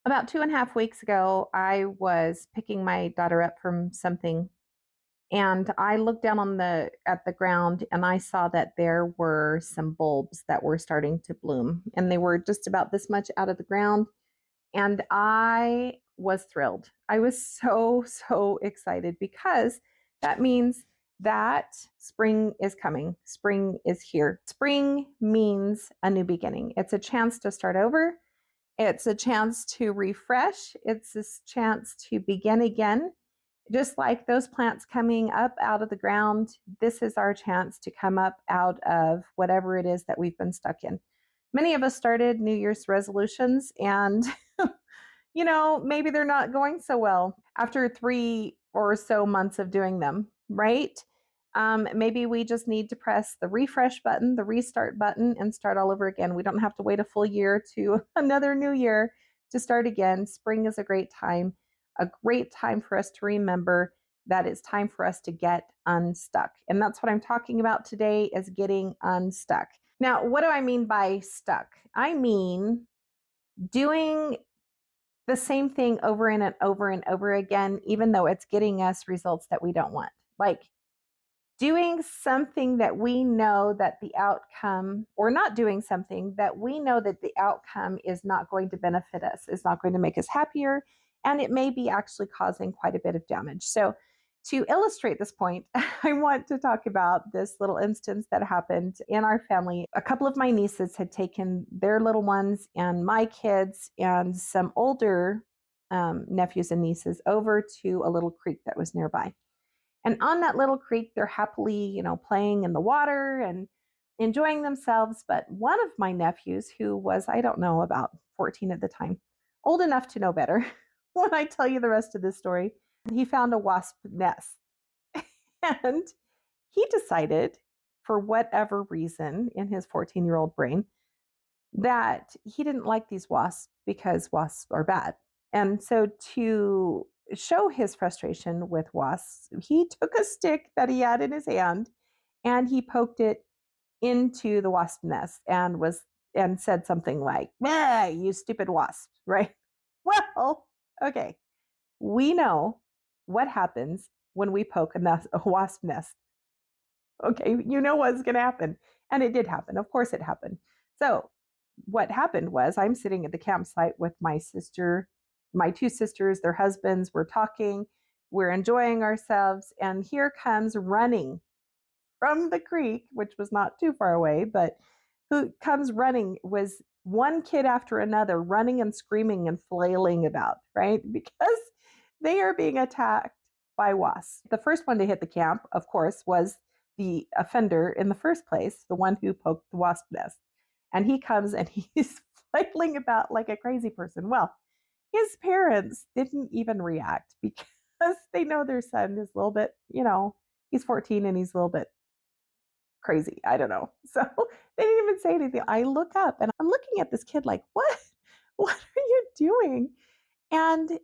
About 2.5 weeks ago, I was picking my daughter up from something, and I looked down on the at the ground and I saw that there were some bulbs that were starting to bloom, and they were just about this much out of the ground. And I was thrilled. I was so excited because that means that spring is coming. Spring is here. Spring means a new beginning. It's a chance to start over. It's a chance to refresh. It's a chance to begin again. Just like those plants coming up out of the ground, this is our chance to come up out of whatever it is that we've been stuck in. Many of us started New Year's resolutions, and maybe they're not going so well after 3 or so months of doing them, right? Maybe we just need to press the refresh button, the restart button, and start all over again. We don't have to wait a full year to another new year to start again. Spring is a great time for us to remember that it's time for us to get unstuck. And that's what I'm talking about today, is getting unstuck. Now, what do I mean by stuck? I mean doing the same thing over and over and over again, even though it's getting us results that we don't want. Like doing something that we know that the outcome, or not doing something that we know that the outcome is not going to benefit us, is not going to make us happier, and it may be actually causing quite a bit of damage. So, to illustrate this point, I want to talk about this little instance that happened in our family. A couple of my nieces had taken their little ones and my kids and some older nephews and nieces over to a little creek that was nearby. And on that little creek, they're happily, playing in the water and enjoying themselves. But one of my nephews, who was, I don't know, about 14 at the time, old enough to know better, when I tell you the rest of this story, he found a wasp nest. And he decided, for whatever reason in his 14-year-old brain, that he didn't like these wasps because wasps are bad. And so, to show his frustration with wasps, he took a stick that he had in his hand and he poked it into the wasp nest and said something like, "Ah, you stupid wasp," right? Well, okay. We know what happens when we poke a wasp nest. Okay, you know what's going to happen. And it did happen. Of course, it happened. So, what happened was, I'm sitting at the campsite with my sister, my two sisters, their husbands. We're talking, we're enjoying ourselves. And here comes running from the creek, which was not too far away, but who comes running was one kid after another, running and screaming and flailing about, right? Because they are being attacked by wasps. The first one to hit the camp, of course, was the offender in the first place, the one who poked the wasp nest. And he comes and he's flailing about like a crazy person. Well, his parents didn't even react because they know their son is a little bit, he's 14 and he's a little bit crazy. I don't know. So they didn't even say anything. I look up and I'm looking at this kid like, what? What are you doing? And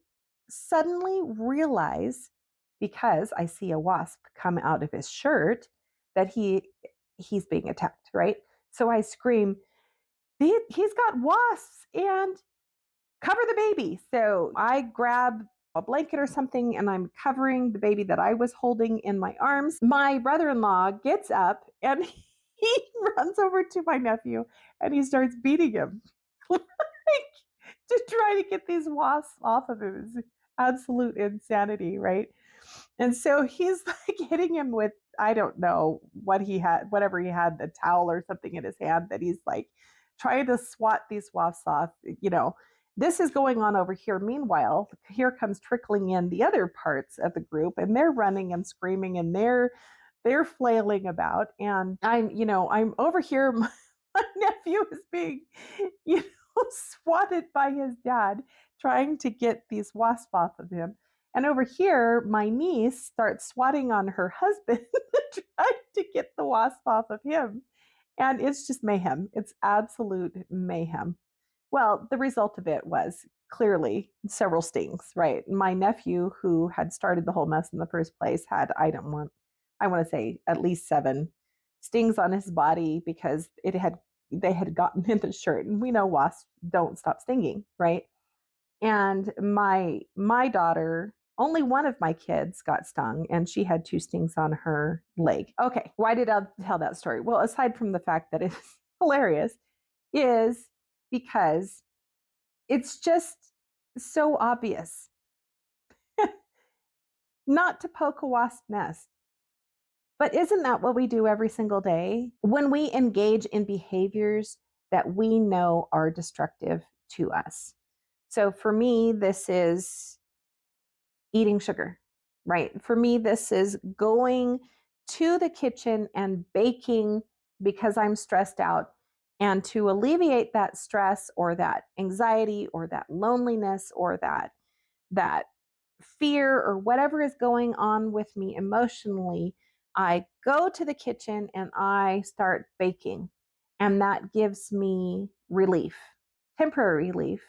suddenly realize, because I see a wasp come out of his shirt, that he's being attacked, right? So I scream, he's got wasps and cover the baby. So I grab a blanket or something and I'm covering the baby that I was holding in my arms. My brother in law gets up and he runs over to my nephew and he starts beating him like, to try to get these wasps off of him. It's absolute insanity, right? And so he's like hitting him with, I don't know what he had, whatever he had, a towel or something in his hand, that he's like trying to swat these wasps off. This is going on over here. Meanwhile, here comes trickling in the other parts of the group, and they're running and screaming and they're flailing about. And I'm over here. My nephew is being, swatted by his dad, trying to get these wasps off of him. And over here, my niece starts swatting on her husband, trying to get the wasp off of him. And it's just mayhem. It's absolute mayhem. Well, the result of it was clearly several stings, right? My nephew, who had started the whole mess in the first place, had, I want to say at least 7 stings on his body because they had gotten in the shirt. And we know wasps don't stop stinging, right? And my daughter, only one of my kids got stung, and she had two stings on her leg. Okay, why did I tell that story? Well, aside from the fact that it's hilarious, is because it's just so obvious not to poke a wasp nest. But isn't that what we do every single day? When we engage in behaviors that we know are destructive to us. So for me, this is eating sugar, right? For me, this is going to the kitchen and baking because I'm stressed out. And to alleviate that stress or that anxiety or that loneliness or that fear or whatever is going on with me emotionally, I go to the kitchen and I start baking. And that gives me relief, temporary relief,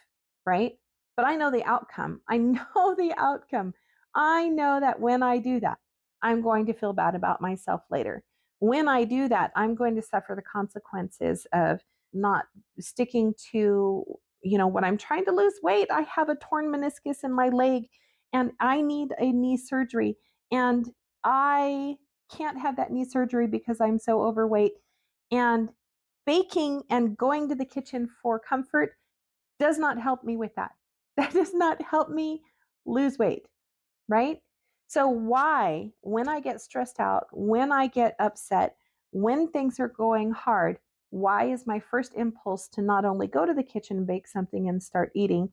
right? But I know the outcome. I know the outcome. I know that when I do that, I'm going to feel bad about myself later. When I do that, I'm going to suffer the consequences of not sticking to, when I'm trying to lose weight. I have a torn meniscus in my leg and I need a knee surgery. And I can't have that knee surgery because I'm so overweight. And baking and going to the kitchen for comfort does not help me with that. That does not help me lose weight, right? So, why, when I get stressed out, when I get upset, when things are going hard, why is my first impulse to not only go to the kitchen and bake something and start eating,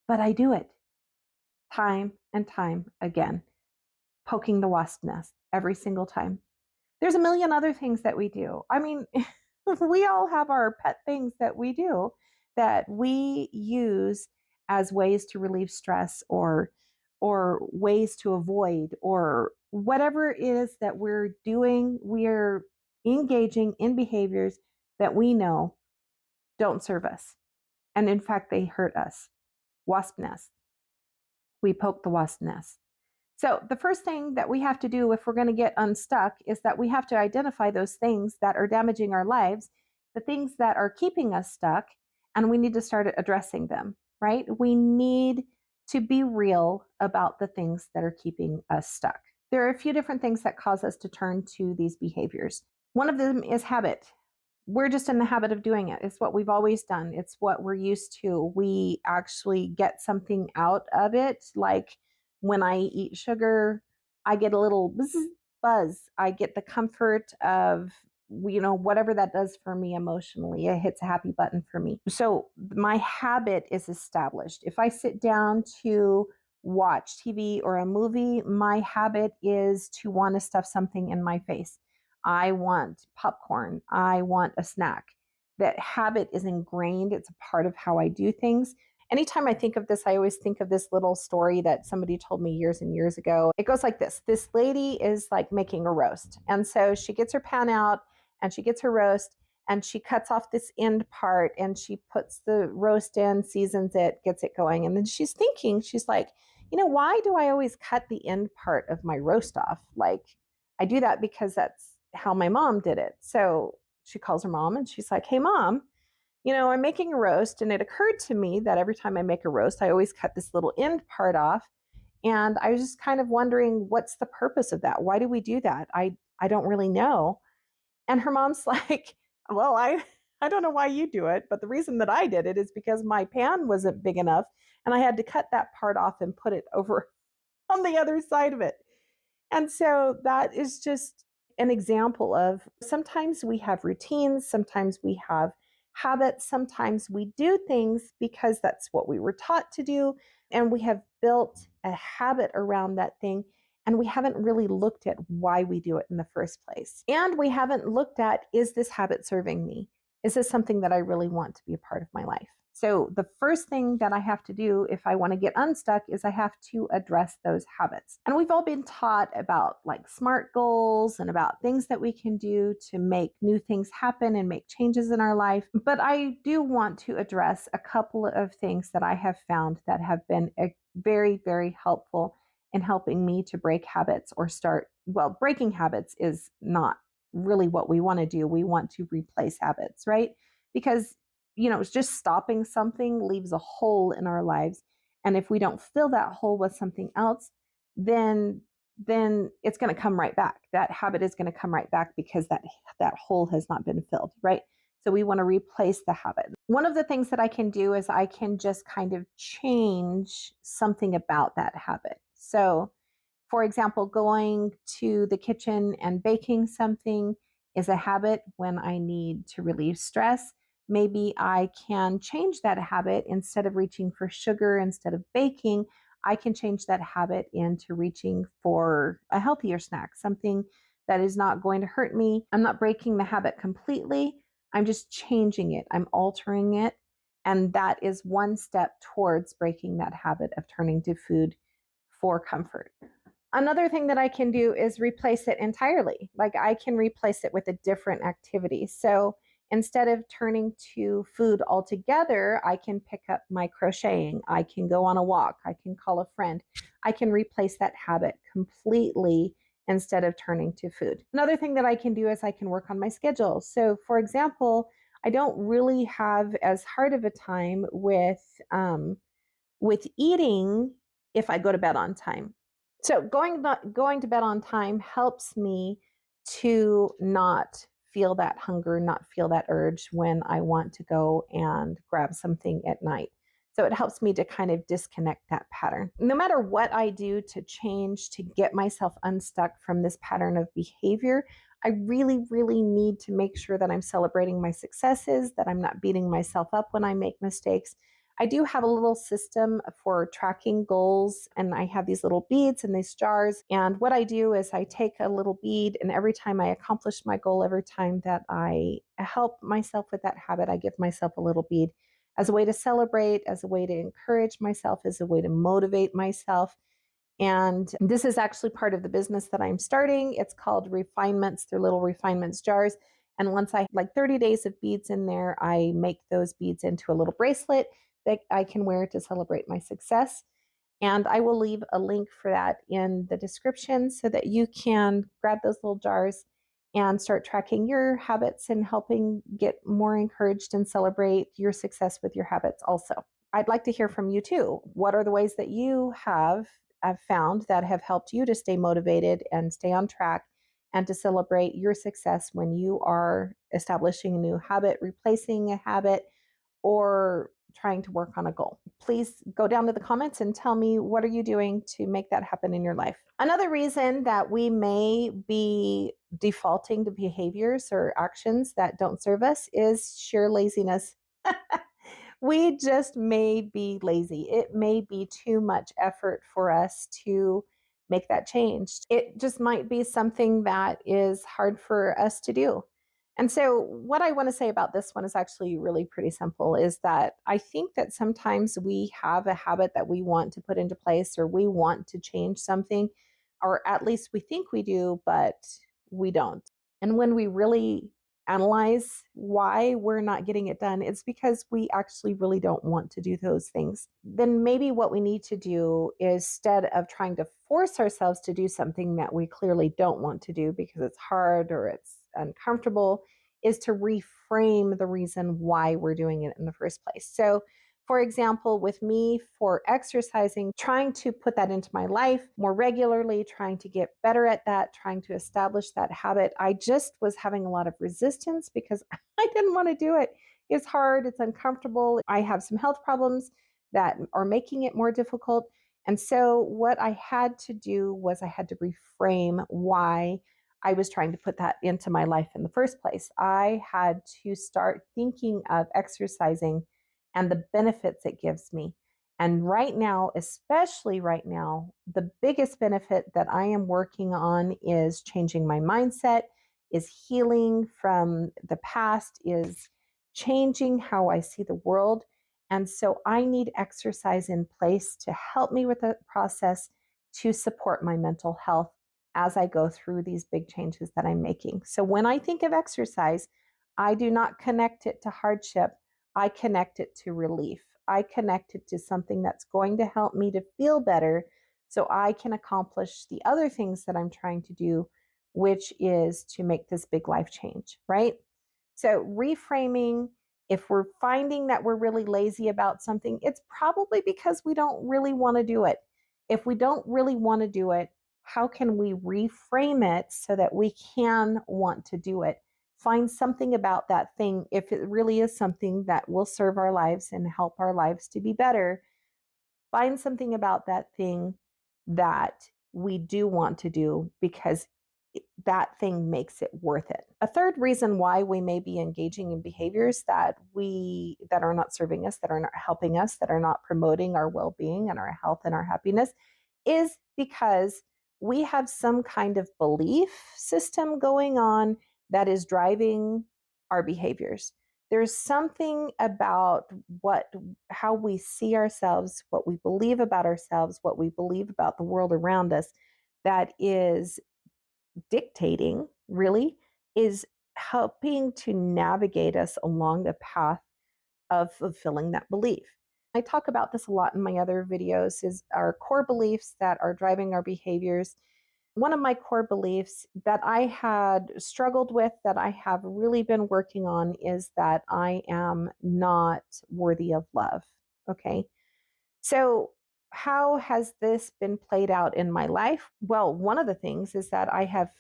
but I do it time and time again, poking the wasp nest every single time. There's a million other things that we do. I mean, we all have our pet things that we do that we use as ways to relieve stress or ways to avoid or whatever it is that we're doing, we're engaging in behaviors that we know don't serve us. And in fact, they hurt us. Wasp nest. We poke the wasp nest. So, the first thing that we have to do if we're going to get unstuck is that we have to identify those things that are damaging our lives, the things that are keeping us stuck, and we need to start addressing them, right? We need to be real about the things that are keeping us stuck. There are a few different things that cause us to turn to these behaviors. One of them is habit. We're just in the habit of doing it. It's what we've always done. It's what we're used to. We actually get something out of it. Like when I eat sugar, I get a little buzz. I get the comfort of, whatever that does for me emotionally. It hits a happy button for me. So my habit is established. If I sit down to watch TV or a movie, my habit is to want to stuff something in my face. I want popcorn. I want a snack. That habit is ingrained. It's a part of how I do things. Anytime I think of this, I always think of this little story that somebody told me years and years ago. It goes like this. This lady is like making a roast. And so she gets her pan out and she gets her roast and she cuts off this end part and she puts the roast in, seasons it, gets it going. And then she's thinking, she's like, why do I always cut the end part of my roast off? Like, I do that because that's how my mom did it. So she calls her mom and she's like, hey, mom, I'm making a roast. And it occurred to me that every time I make a roast, I always cut this little end part off. And I was just kind of wondering, what's the purpose of that? Why do we do that? I don't really know. And her mom's like, well, I don't know why you do it, but the reason that I did it is because my pan wasn't big enough and I had to cut that part off and put it over on the other side of it. And so that is just an example of sometimes we have routines, sometimes we have habits, sometimes we do things because that's what we were taught to do. And we have built a habit around that thing. And we haven't really looked at why we do it in the first place. And we haven't looked at, is this habit serving me? Is this something that I really want to be a part of my life? So the first thing that I have to do if I want to get unstuck is I have to address those habits. And we've all been taught about like SMART goals and about things that we can do to make new things happen and make changes in our life. But I do want to address a couple of things that I have found that have been very, very helpful in helping me to break habits or start, well, breaking habits is not really what we want to do. We want to replace habits, right? Because just stopping something leaves a hole in our lives. And if we don't fill that hole with something else, then it's going to come right back. That habit is going to come right back because that hole has not been filled, right? So we want to replace the habit. One of the things that I can do is I can just kind of change something about that habit. So for example, going to the kitchen and baking something is a habit when I need to relieve stress. Maybe I can change that habit. Instead of reaching for sugar, instead of baking, I can change that habit into reaching for a healthier snack, something that is not going to hurt me. I'm not breaking the habit completely. I'm just changing it. I'm altering it. And that is one step towards breaking that habit of turning to food for comfort. Another thing that I can do is replace it entirely. Like I can replace it with a different activity. So instead of turning to food altogether, I can pick up my crocheting. I can go on a walk. I can call a friend. I can replace that habit completely instead of turning to food. Another thing that I can do is I can work on my schedule. So, for example, I don't really have as hard of a time with eating if I go to bed on time. So going to bed on time helps me to not feel that hunger, not feel that urge when I want to go and grab something at night. So it helps me to kind of disconnect that pattern. No matter what I do to change, to get myself unstuck from this pattern of behavior, I really, really need to make sure that I'm celebrating my successes, that I'm not beating myself up when I make mistakes. I do have a little system for tracking goals, and I have these little beads in these jars. And what I do is I take a little bead, and every time I accomplish my goal, every time that I help myself with that habit, I give myself a little bead as a way to celebrate, as a way to encourage myself, as a way to motivate myself. And this is actually part of the business that I'm starting. It's called Refinements. They're little refinements jars. And once I like 30 days of beads in there, I make those beads into a little bracelet that I can wear to celebrate my success. And I will leave a link for that in the description so that you can grab those little jars and start tracking your habits and helping get more encouraged and celebrate your success with your habits also. I'd like to hear from you too. What are the ways that you have found that have helped you to stay motivated and stay on track and to celebrate your success when you are establishing a new habit, replacing a habit, or trying to work on a goal? Please go down to the comments and tell me, what are you doing to make that happen in your life? Another reason that we may be defaulting to behaviors or actions that don't serve us is sheer laziness. We just may be lazy. It may be too much effort for us to make that change. It just might be something that is hard for us to do. And so, what I want to say about this one is actually really pretty simple, is that I think that sometimes we have a habit that we want to put into place, or we want to change something, or at least we think we do, but we don't. And when we really analyze why we're not getting it done, it's because we actually really don't want to do those things. Then maybe what we need to do is, instead of trying to force ourselves to do something that we clearly don't want to do because it's hard or it's uncomfortable, is to reframe the reason why we're doing it in the first place. So, for example, with me for exercising, trying to put that into my life more regularly, trying to get better at that, trying to establish that habit, I just was having a lot of resistance because I didn't want to do it. It's hard, it's uncomfortable. I have some health problems that are making it more difficult. And so, what I had to do was I had to reframe why I was trying to put that into my life in the first place. I had to start thinking of exercising and the benefits it gives me. And right now, especially right now, the biggest benefit that I am working on is changing my mindset, is healing from the past, is changing how I see the world. And so I need exercise in place to help me with the process, to support my mental health as I go through these big changes that I'm making. So when I think of exercise, I do not connect it to hardship. I connect it to relief. I connect it to something that's going to help me to feel better so I can accomplish the other things that I'm trying to do, which is to make this big life change, right? So reframing If we're finding that we're really lazy about something, it's probably because we don't really want to do it. If we don't really want to do it, how can we reframe it so that we can want to do it? Find something about that thing, if it really is something that will serve our lives and help our lives to be better. Find something about that thing that we do want to do because that thing makes it worth it. A third reason why we may be engaging in behaviors that are not serving us, that are not helping us, that are not promoting our well-being and our health and our happiness is because we have some kind of belief system going on that is driving our behaviors. There's something about what how we see ourselves, what we believe about ourselves, what we believe about the world around us that is dictating, really, is helping to navigate us along the path of fulfilling that belief. I talk about this a lot in my other videos is our core beliefs that are driving our behaviors. One of my core beliefs that I had struggled with that I have really been working on is that I am not worthy of love. Okay. So, how has this been played out in my life? Well, one of the things is that I have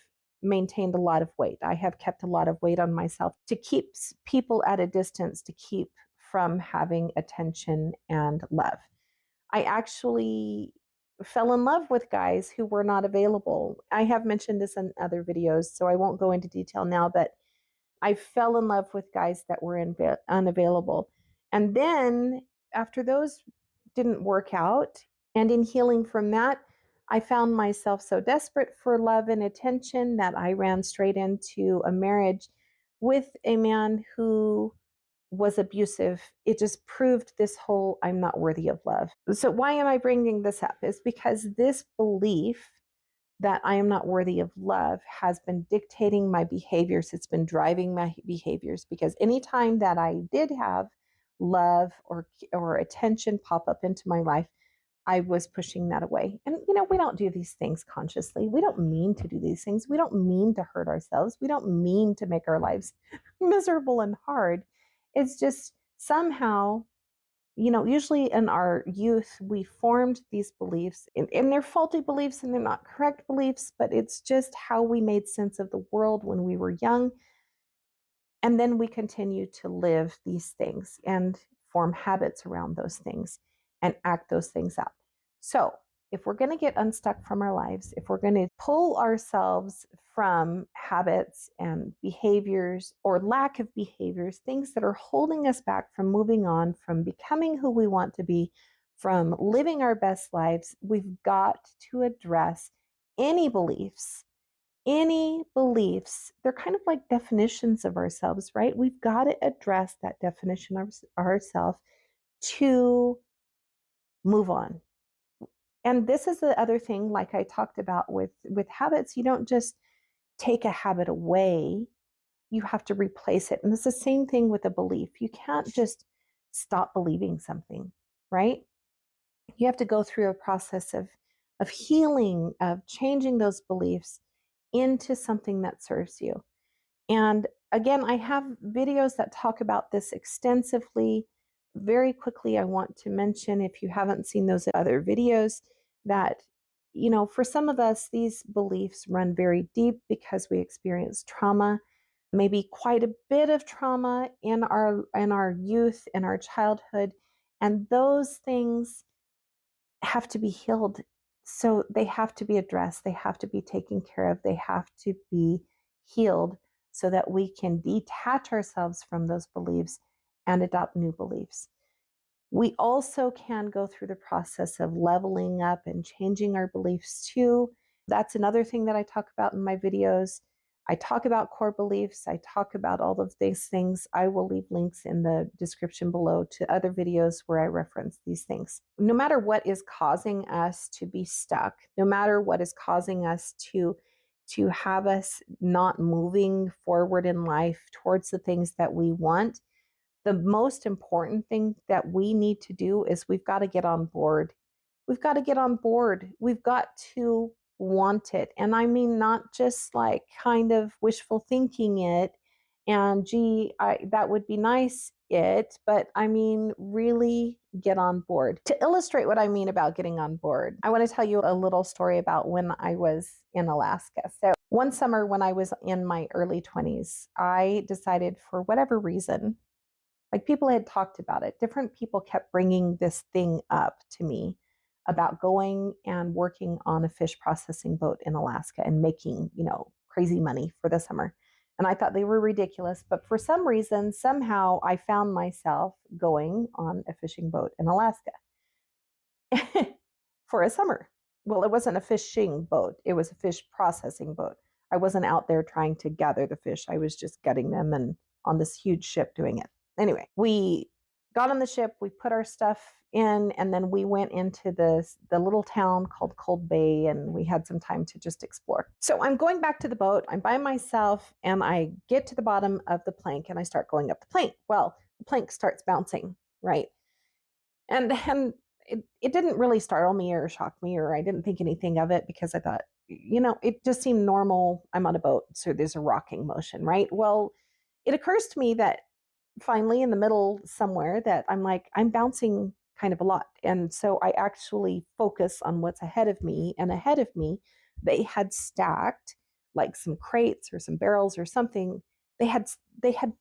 maintained a lot of weight. I have kept a lot of weight on myself to keep people at a distance, to keep from having attention and love. I actually fell in love with guys who were not available. I have mentioned this in other videos, so I won't go into detail now, but I fell in love with guys that were unavailable. And then after those didn't work out, and in healing from that, I found myself so desperate for love and attention that I ran straight into a marriage with a man who was abusive. It just proved this whole I'm not worthy of love. So, why am I bringing this up? Is because this belief that I am not worthy of love has been dictating my behaviors. It's been driving my behaviors because anytime that I did have love or attention pop up into my life, I was pushing that away. And we don't do these things consciously. We don't mean to do these things. We don't mean to hurt ourselves. We don't mean to make our lives miserable and hard. It's just somehow usually in our youth, we formed these beliefs, and they're faulty beliefs and they're not correct beliefs, but it's just how we made sense of the world when we were young. And then we continue to live these things and form habits around those things and act those things out. So, if we're going to get unstuck from our lives, if we're going to pull ourselves from habits and behaviors or lack of behaviors, things that are holding us back from moving on, from becoming who we want to be, from living our best lives, we've got to address any beliefs they're kind of like definitions of ourselves, right? We've got to address that definition of ourselves to move on. And this is the other thing, like I talked about with habits, you don't just take a habit away, you have to replace it. And it's the same thing with a belief. You can't just stop believing something, right? You have to go through a process of healing, of changing those beliefs into something that serves you. And again, I have videos that talk about this extensively. Very quickly, I want to mention, if you haven't seen those other videos, that for some of us, these beliefs run very deep because we experience trauma, maybe quite a bit of trauma in our youth, in our childhood, and those things have to be healed. So they have to be addressed, they have to be taken care of, they have to be healed so that we can detach ourselves from those beliefs and adopt new beliefs. We also can go through the process of leveling up and changing our beliefs too. That's another thing that I talk about in my videos. I talk about core beliefs. I talk about all of these things. I will leave links in the description below to other videos where I reference these things. No matter what is causing us to be stuck, no matter what is causing us to have us not moving forward in life towards the things that we want, the most important thing that we need to do is we've got to get on board. We've got to get on board. We've got to want it. And I mean, not just like kind of wishful thinking it and gee, that would be nice it, but I mean, really get on board. To illustrate what I mean about getting on board, I want to tell you a little story about when I was in Alaska. So, one summer when I was in my early 20s, I decided for whatever reason, like people had talked about it, different people kept bringing this thing up to me about going and working on a fish processing boat in Alaska and making, crazy money for the summer. And I thought they were ridiculous. But for some reason, somehow I found myself going on a fishing boat in Alaska for a summer. Well, it wasn't a fishing boat, it was a fish processing boat. I wasn't out there trying to gather the fish, I was just gutting them and on this huge ship doing it. Anyway, we got on the ship, we put our stuff in, and then we went into the little town called Cold Bay, and we had some time to just explore. So I'm going back to the boat, I'm by myself, and I get to the bottom of the plank and I start going up the plank. Well, the plank starts bouncing, right? And it didn't really startle me or shock me, or I didn't think anything of it because I thought, it just seemed normal. I'm on a boat, so there's a rocking motion, right? Well, it occurs to me that finally in the middle somewhere that I'm bouncing kind of a lot. And so I actually focus on what's ahead of me. And ahead of me, they had stacked like some crates or some barrels or something. They had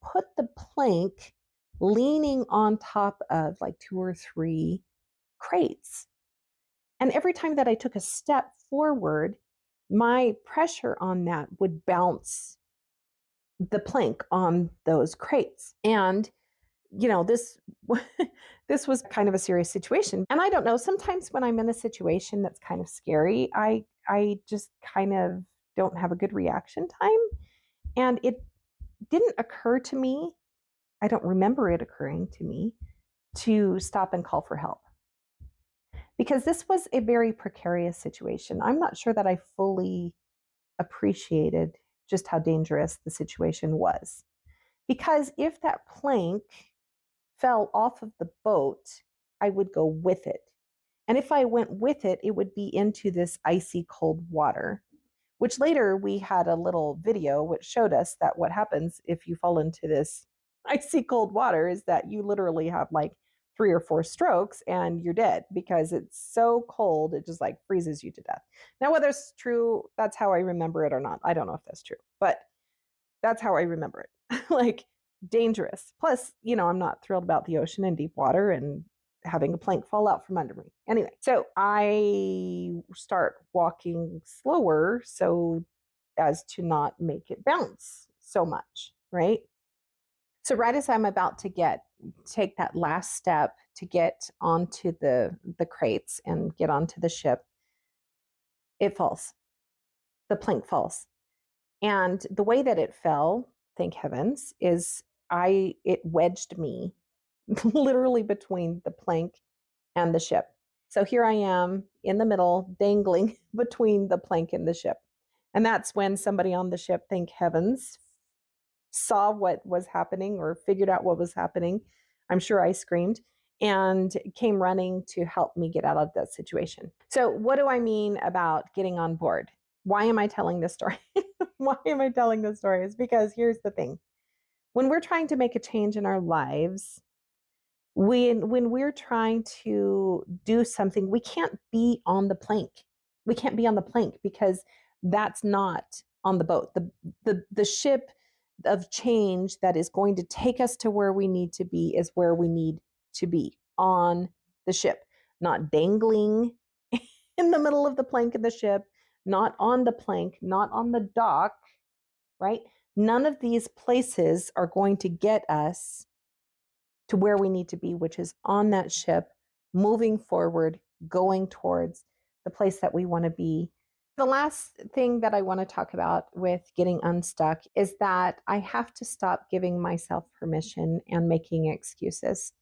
put the plank leaning on top of like two or three crates. And every time that I took a step forward, my pressure on that would bounce the plank on those crates. And this this was kind of a serious situation. And I don't know, sometimes when I'm in a situation that's kind of scary, I just kind of don't have a good reaction time. And it didn't occur to me, I don't remember it occurring to me, to stop and call for help. Because this was a very precarious situation. I'm not sure that I fully appreciated just how dangerous the situation was. Because if that plank fell off of the boat, I would go with it. And if I went with it, it would be into this icy cold water, which later we had a little video which showed us that what happens if you fall into this icy cold water is that you literally have like 3 or 4 strokes and you're dead because it's so cold, it just like freezes you to death. Now, whether it's true, that's how I remember it or not, I don't know if that's true, but that's how I remember it. Like dangerous. Plus, I'm not thrilled about the ocean and deep water and having a plank fall out from under me. Anyway, so I start walking slower so as to not make it bounce so much, right? So right as I'm about to take that last step to get onto the crates and get onto the ship, it falls. The plank falls. And the way that it fell, thank heavens, is it wedged me literally between the plank and the ship. So here I am in the middle, dangling between the plank and the ship. And that's when somebody on the ship, thank heavens, saw what was happening or figured out what was happening. I'm sure I screamed and came running to help me get out of that situation. So, what do I mean about getting on board? Why am I telling this story? Why am I telling this story? Is because here's the thing. When we're trying to make a change in our lives, when we're trying to do something, we can't be on the plank. We can't be on the plank because that's not on the boat. The ship of change that is going to take us to where we need to be is where we need to be, on the ship, not dangling in the middle of the plank of the ship, not on the plank, not on the dock, right? None of these places are going to get us to where we need to be, which is on that ship, moving forward, going towards the place that we want to be. The last thing that I want to talk about with getting unstuck is that I have to stop giving myself permission and making excuses.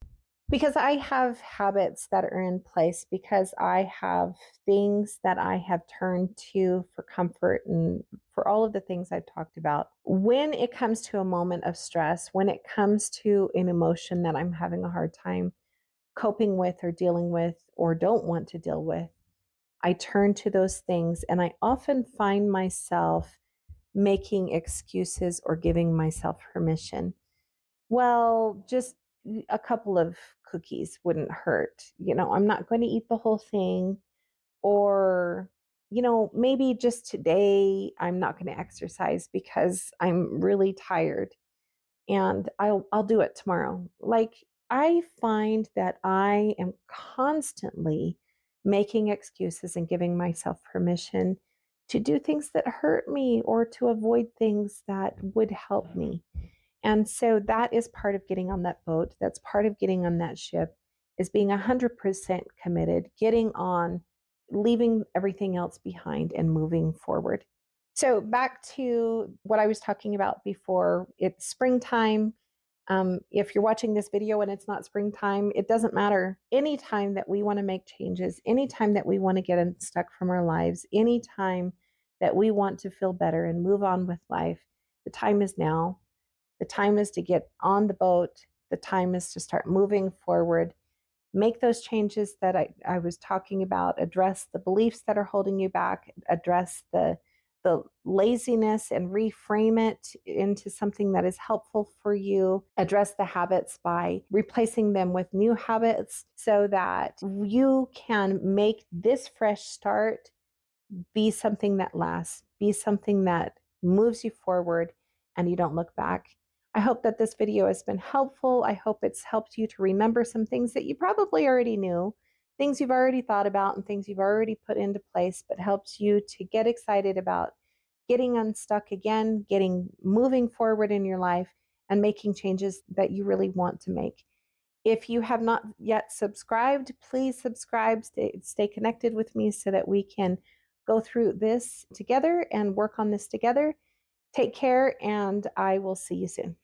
Because I have habits that are in place, because I have things that I have turned to for comfort and for all of the things I've talked about. When it comes to a moment of stress, when it comes to an emotion that I'm having a hard time coping with or dealing with or don't want to deal with, I turn to those things and I often find myself making excuses or giving myself permission. Well, just a couple of cookies wouldn't hurt. I'm not going to eat the whole thing. Or, maybe just today I'm not going to exercise because I'm really tired and I'll do it tomorrow. Like, I find that I am constantly making excuses and giving myself permission to do things that hurt me or to avoid things that would help me. And so that is part of getting on that boat. That's part of getting on that ship, is being 100% committed, getting on, leaving everything else behind and moving forward. So back to what I was talking about before, it's springtime. If you're watching this video and it's not springtime, it doesn't matter. Anytime that we want to make changes, anytime that we want to get unstuck from our lives, anytime that we want to feel better and move on with life, the time is now. The time is to get on the boat. The time is to start moving forward. Make those changes that I was talking about. Address the beliefs that are holding you back. Address the laziness and reframe it into something that is helpful for you. Address the habits by replacing them with new habits so that you can make this fresh start be something that lasts, be something that moves you forward and you don't look back. I hope that this video has been helpful. I hope it's helped you to remember some things that you probably already knew, things you've already thought about, and things you've already put into place, but helps you to get excited about getting unstuck again, getting moving forward in your life, and making changes that you really want to make. If you have not yet subscribed, please subscribe, stay connected with me so that we can go through this together and work on this together. Take care, and I will see you soon.